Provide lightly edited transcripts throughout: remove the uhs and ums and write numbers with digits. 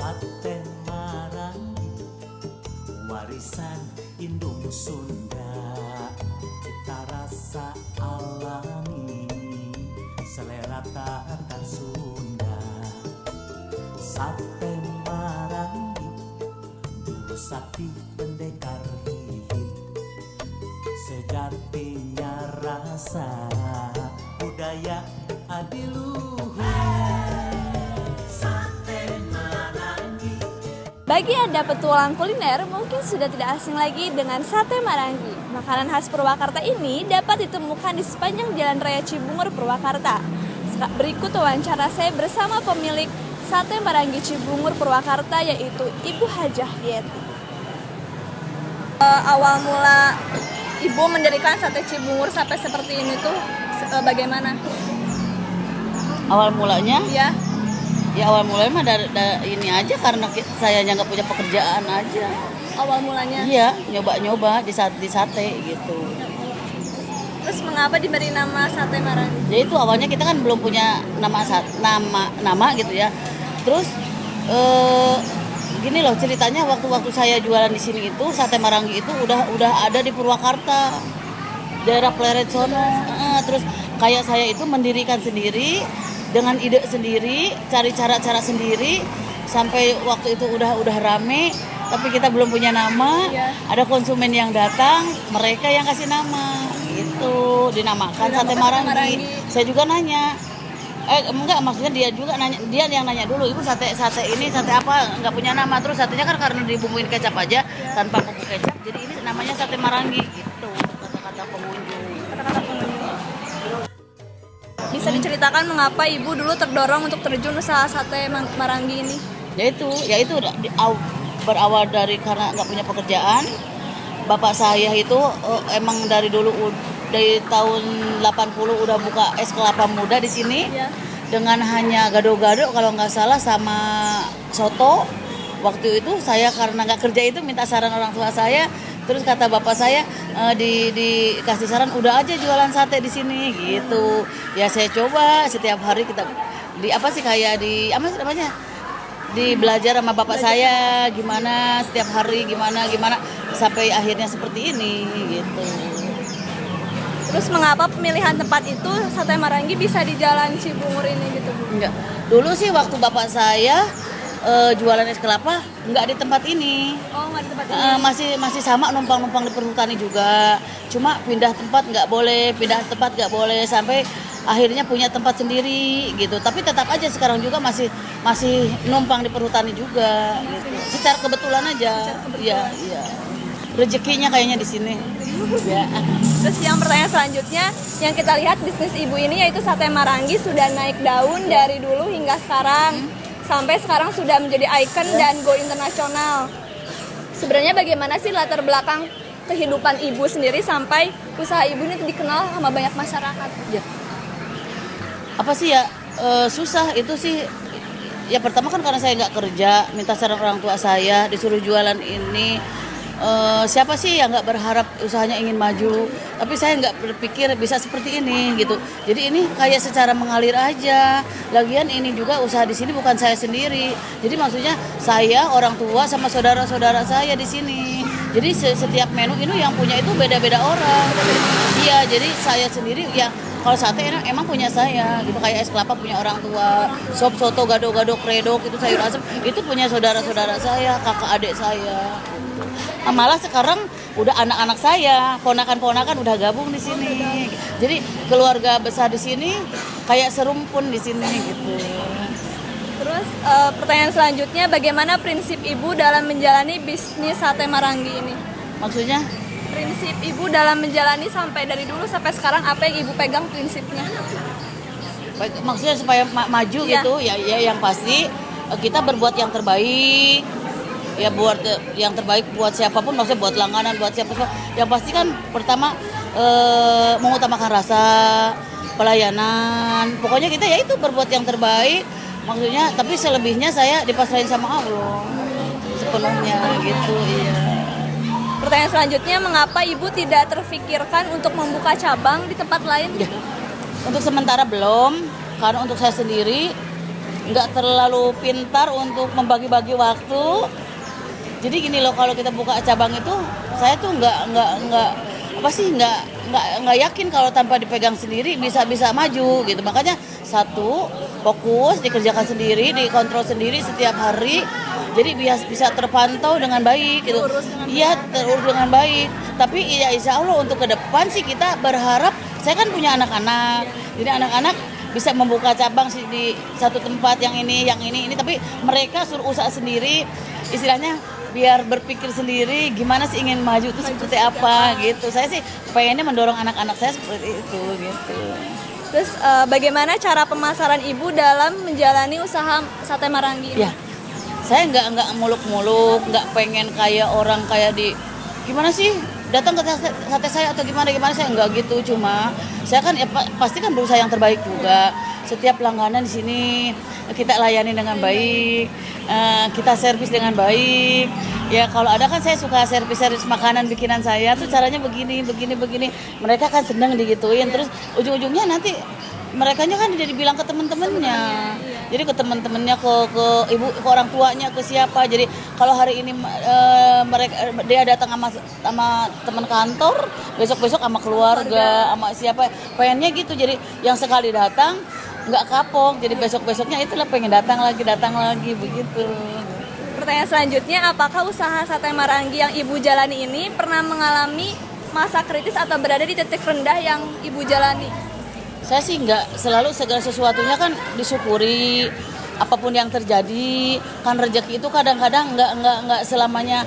Sate Marangi, warisan indung Sunda, cita rasa alami, selera tata Sunda. Sate Marangi, bulu sapi pendekar hihit, sejatinya rasa budaya adiluhur. Bagi Anda petualang kuliner, mungkin sudah tidak asing lagi dengan Sate Marangi. Makanan khas Purwakarta ini dapat ditemukan di sepanjang Jalan Raya Cibungur, Purwakarta. Berikut wawancara saya bersama pemilik Sate Marangi Cibungur, Purwakarta, yaitu Ibu Hajah Yeti. Awal mula Ibu mendirikan Sate Cibungur sampai seperti ini tuh bagaimana? Awal mulanya? Ya, Awal mulanya mah dari ini aja karena saya nggak punya pekerjaan aja. awal mulanya. Iya, nyoba-nyoba di sate gitu. Terus mengapa diberi nama Sate Marangi? Jadi itu awalnya kita kan belum punya nama gitu ya. Terus gini loh ceritanya, waktu saya jualan di sini itu Sate Marangi itu udah ada di Purwakarta, daerah Pleret sono. Terus kayak saya itu mendirikan sendiri dengan ide sendiri, cari cara-cara sendiri, sampai waktu itu udah rame, tapi kita belum punya nama. Iya. Ada konsumen yang datang, mereka yang kasih nama, gitu dinamakan Sate Marangi. Saya juga nanya, enggak, maksudnya dia juga nanya, dia yang nanya dulu, Ibu sate ini sate apa, nggak punya nama. Terus satenya kan karena dibumbuin kecap aja, tanpa bumbu kecap, jadi ini namanya Sate Marangi, gitu kata-kata pengunjung. Bisa diceritakan mengapa Ibu dulu terdorong untuk terjun usaha Sate Marangi ini? Ya itu berawal dari karena nggak punya pekerjaan. Bapak saya itu emang dari dulu, dari tahun 80 udah buka es kelapa muda di sini. Ya. Dengan hanya gado-gado kalau nggak salah sama soto. Waktu itu saya karena nggak kerja itu minta saran orang tua saya. Terus kata bapak saya dikasih saran udah aja jualan sate di sini gitu. Ya saya coba setiap hari kita belajar sama bapak saya gimana setiap hari gimana sampai akhirnya seperti ini gitu. Terus mengapa pemilihan tempat itu Sate Marangi bisa di Jalan Cibungur ini gitu, Bu? Enggak. Dulu sih waktu bapak saya jualan es kelapa nggak di tempat ini. Oh, nggak di tempat ini. Masih sama numpang di perhutani juga. Cuma pindah tempat nggak boleh sampai akhirnya punya tempat sendiri gitu. Tapi tetap aja sekarang juga masih numpang di perhutani juga gitu. Secara kebetulan aja. Iya. Rezekinya kayaknya di sini. Ya. Terus yang pertanyaan selanjutnya, yang kita lihat bisnis Ibu ini yaitu Sate Marangi sudah naik daun dari dulu hingga sekarang. Sampai sekarang sudah menjadi ikon dan go internasional. Sebenarnya bagaimana sih latar belakang kehidupan Ibu sendiri sampai usaha Ibu ini dikenal sama banyak masyarakat? Ya. Apa sih ya, susah itu sih. Ya pertama kan karena saya nggak kerja, minta saran orang tua saya, disuruh jualan ini. Siapa sih yang nggak berharap usahanya ingin maju, tapi saya nggak berpikir bisa seperti ini gitu. Jadi ini kayak secara mengalir aja. Lagian ini juga usaha di sini bukan saya sendiri. Jadi maksudnya saya, orang tua sama saudara-saudara saya di sini. Jadi setiap menu ini yang punya itu beda-beda orang. Iya, jadi saya sendiri ya. Kalau sate emang punya saya gitu, kayak es kelapa punya orang tua, sop soto gado-gado kredok itu sayur asem itu punya saudara-saudara saya, kakak adik saya. Malah sekarang udah anak-anak saya, ponakan-ponakan udah gabung di sini. Jadi keluarga besar di sini kayak serumpun di sini gitu. Terus pertanyaan selanjutnya, bagaimana prinsip Ibu dalam menjalani bisnis Sate Marangi ini? Maksudnya? Prinsip Ibu dalam menjalani sampai dari dulu sampai sekarang, apa yang Ibu pegang prinsipnya? Maksudnya supaya maju gitu, ya yang pasti kita berbuat yang terbaik. Ya buat yang terbaik buat siapapun, maksudnya buat langganan, buat siapa. Yang pasti kan pertama mengutamakan rasa, pelayanan. Pokoknya kita ya itu berbuat yang terbaik. Maksudnya, tapi selebihnya saya dipasrahin sama Allah sepenuhnya gitu. Iya. Pertanyaan selanjutnya, mengapa Ibu tidak terfikirkan untuk membuka cabang di tempat lain? Ya. Untuk sementara belum, karena untuk saya sendiri nggak terlalu pintar untuk membagi-bagi waktu. Jadi gini loh, kalau kita buka cabang itu saya tuh nggak yakin kalau tanpa dipegang sendiri bisa maju gitu. Makanya satu, fokus dikerjakan sendiri, dikontrol sendiri setiap hari. Jadi bisa terpantau dengan baik gitu. Iya, terurus dengan baik. Tapi ya insya Allah untuk ke depan sih kita berharap, saya kan punya anak-anak. Jadi anak-anak bisa membuka cabang di satu tempat yang ini, tapi mereka suruh usaha sendiri, istilahnya biar berpikir sendiri gimana sih ingin maju itu seperti apa gitu. Saya sih pengennya mendorong anak-anak saya seperti itu gitu. Terus bagaimana cara pemasaran Ibu dalam menjalani usaha sate Marangi ini? Ya, saya nggak muluk-muluk, nggak pengen kayak orang kayak di gimana sih datang ke sate saya atau gimana saya nggak gitu. Cuma saya kan ya, pasti kan berusaha yang terbaik juga. Setiap langganan di sini kita layani dengan baik, kita servis dengan baik. Ya kalau ada kan saya suka servis makanan bikinan saya tuh caranya begini. Mereka kan seneng digituin. Terus ujung-ujungnya nanti mereka kan jadi bilang ke teman-temannya. Jadi ke teman-temannya, ke ibu, ke orang tuanya, ke siapa. Jadi kalau hari ini dia datang sama teman kantor, besok-besok sama keluarga, sama siapa. Pengennya gitu. Jadi yang sekali datang nggak kapok. Jadi besok-besoknya itulah pengen datang lagi begitu. Pertanyaan selanjutnya, apakah usaha sate Marangi yang Ibu jalani ini pernah mengalami masa kritis atau berada di titik rendah yang Ibu jalani? Saya sih nggak, selalu segala sesuatunya kan disyukuri, apapun yang terjadi. Kan rezeki itu kadang-kadang nggak selamanya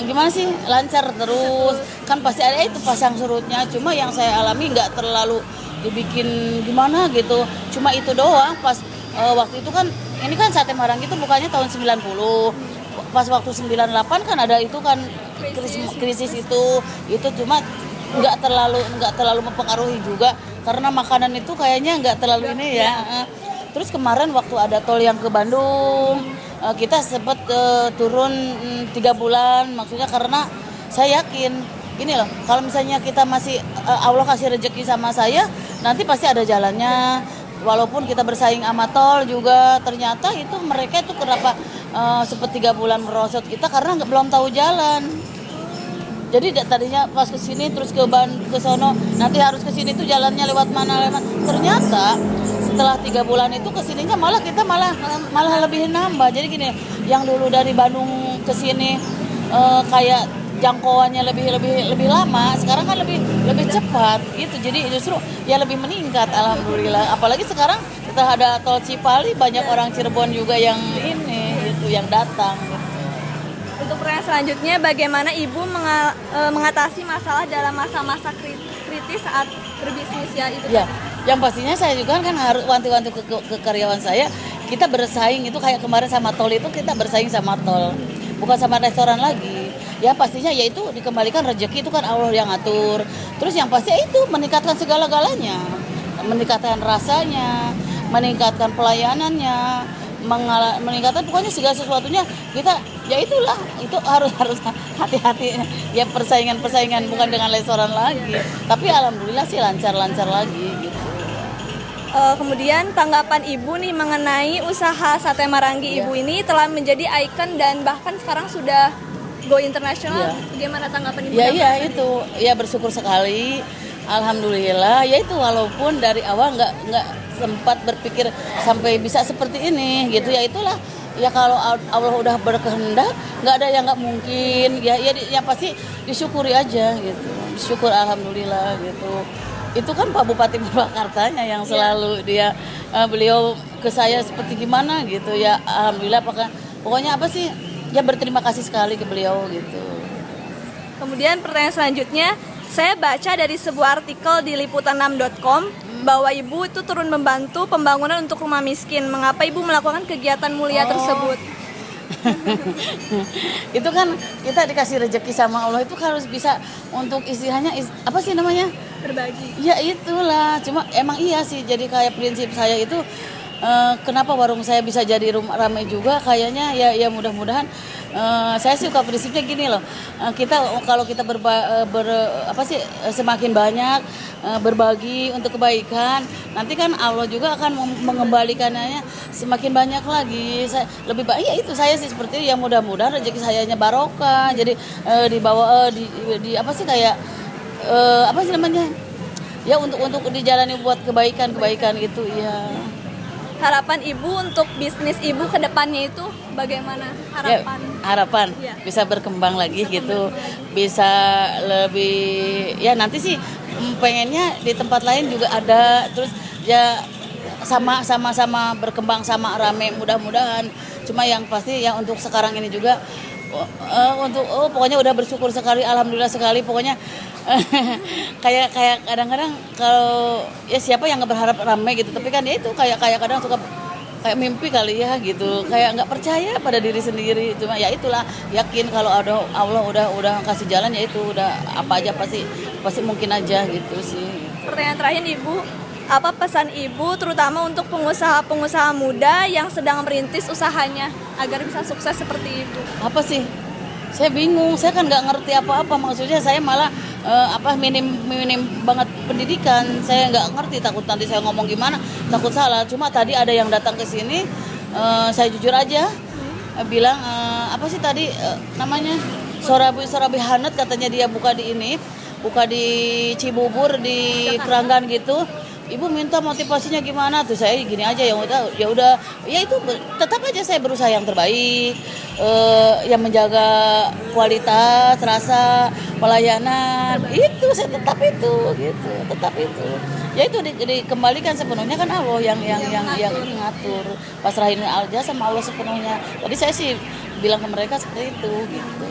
gimana sih lancar terus. Kan pasti ada itu pasang surutnya. Cuma yang saya alami nggak terlalu dibikin gimana gitu. Cuma itu doang. Pas waktu itu kan ini kan sate Marangi itu bukannya tahun 90. Pas waktu 98 kan ada itu kan krisis itu cuma nggak terlalu mempengaruhi juga karena makanan itu kayaknya nggak terlalu ini ya. Terus kemarin waktu ada tol yang ke Bandung, kita sempat turun 3 bulan, maksudnya karena saya yakin ini loh, kalau misalnya kita masih Allah kasih rezeki sama saya, nanti pasti ada jalannya. Walaupun kita bersaing sama tol juga, ternyata itu mereka itu kenapa sempat 3 bulan merosot kita karena belum tahu jalan. Jadi tadinya pas ke sini terus ke sono, nanti harus ke sini tuh jalannya lewat mana. Ternyata setelah 3 bulan itu ke sininya kita malah lebih nambah. Jadi gini, yang dulu dari Bandung ke sini kayak jangkauannya lebih lama, sekarang kan lebih cepat gitu. Jadi justru ya lebih meningkat alhamdulillah. Apalagi sekarang kita ada tol Cipali, banyak orang Cirebon juga yang yang datang gitu. Untuk pertanyaan selanjutnya, bagaimana Ibu mengatasi masalah dalam masa-masa kritis saat berbisnis ya itu? Ya, yang pastinya saya juga kan harus wanti-wanti ke karyawan saya. Kita bersaing itu kayak kemarin sama tol itu, kita bersaing sama tol, bukan sama restoran lagi. Ya pastinya yaitu dikembalikan rezeki itu kan Allah yang ngatur. Terus yang pasti itu meningkatkan segala-galanya, meningkatkan rasanya, meningkatkan pelayanannya, meningkatkan pokoknya segala sesuatunya kita ya itulah itu harus hati-hati ya, persaingan bukan dengan restoran lagi, tapi alhamdulillah sih lancar lagi gitu. Kemudian tanggapan Ibu nih mengenai usaha sate Marangi Ibu ini telah menjadi ikon dan bahkan sekarang sudah go internasional. Bagaimana tanggapan Ibu? Ya itu ya bersyukur sekali, alhamdulillah. Ya itu walaupun dari awal nggak sempat berpikir sampai bisa seperti ini gitu. Ya itulah ya, kalau Allah udah berkehendak nggak ada yang nggak mungkin. Ya pasti disyukuri aja gitu. Syukur alhamdulillah gitu. Itu kan Pak Bupati Purwakartanya yang selalu beliau ke saya seperti gimana gitu ya, alhamdulillah. Pokoknya apa sih ya, berterima kasih sekali ke beliau gitu. Kemudian pertanyaan selanjutnya, saya baca dari sebuah artikel di liputan6.com bahwa Ibu itu turun membantu pembangunan untuk rumah miskin. Mengapa Ibu melakukan kegiatan mulia tersebut? Itu kan kita dikasih rezeki sama Allah itu harus bisa untuk istilahnya apa sih namanya? Berbagi. Ya itulah, cuma emang iya sih, jadi kayak prinsip saya itu kenapa warung saya bisa jadi ramai juga kayaknya ya mudah-mudahan Saya suka prinsipnya gini loh, kita kalau kita semakin banyak berbagi untuk kebaikan, nanti kan Allah juga akan mengembalikannya semakin banyak lagi. Saya lebih baik ya itu saya sih seperti itu, ya mudah-mudahan rezeki sayanya barokah, jadi dibawa di apa sih kayak apa sih namanya, ya untuk dijalani buat kebaikan itu ya. Harapan Ibu untuk bisnis Ibu ke depannya itu bagaimana? Harapan Ya. bisa berkembang lagi gitu, bisa lebih ya nanti sih pengennya di tempat lain juga ada, terus ya sama berkembang sama rame mudah-mudahan. Cuma yang pasti ya untuk sekarang ini juga pokoknya udah bersyukur sekali, alhamdulillah sekali pokoknya. kayak kadang-kadang kalau ya siapa yang nggak berharap rame gitu, tapi kan ya itu kayak kadang suka kayak mimpi kali ya gitu, kayak nggak percaya pada diri sendiri. Cuma ya itulah, yakin kalau ada Allah udah kasih jalan, ya itu udah apa aja pasti mungkin aja gitu sih. Pertanyaan terakhir Ibu, apa pesan Ibu terutama untuk pengusaha muda yang sedang merintis usahanya agar bisa sukses seperti Ibu? Apa sih? Saya bingung, saya kan nggak ngerti apa-apa, maksudnya saya malah minim banget pendidikan, saya nggak ngerti, takut nanti saya ngomong gimana, takut salah. Cuma tadi ada yang datang ke sini, saya jujur aja bilang apa sih tadi namanya Sorabi Hanet, katanya dia buka di Cibubur di Keranggan gitu. Ibu minta motivasinya gimana tuh, saya gini aja, ya udah ya itu tetap aja saya berusaha yang terbaik, yang menjaga kualitas rasa pelayanan, itu saya tetap itu ya itu dikembalikan sepenuhnya kan Allah yang ngatur, pasrahin aja sama Allah sepenuhnya. Tadi saya sih bilang ke mereka seperti itu gitu.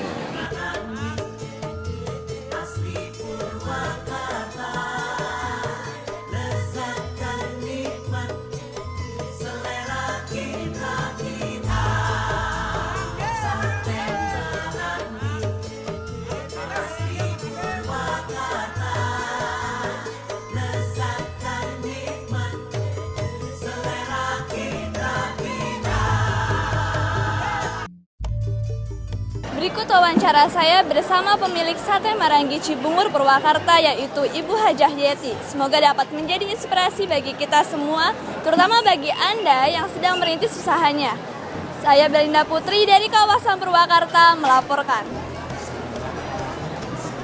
Berikut wawancara saya bersama pemilik Sate Maranggi Cibungur, Purwakarta, yaitu Ibu Hajah Yeti. Semoga dapat menjadi inspirasi bagi kita semua, terutama bagi Anda yang sedang merintis usahanya. Saya Belinda Putri dari kawasan Purwakarta melaporkan.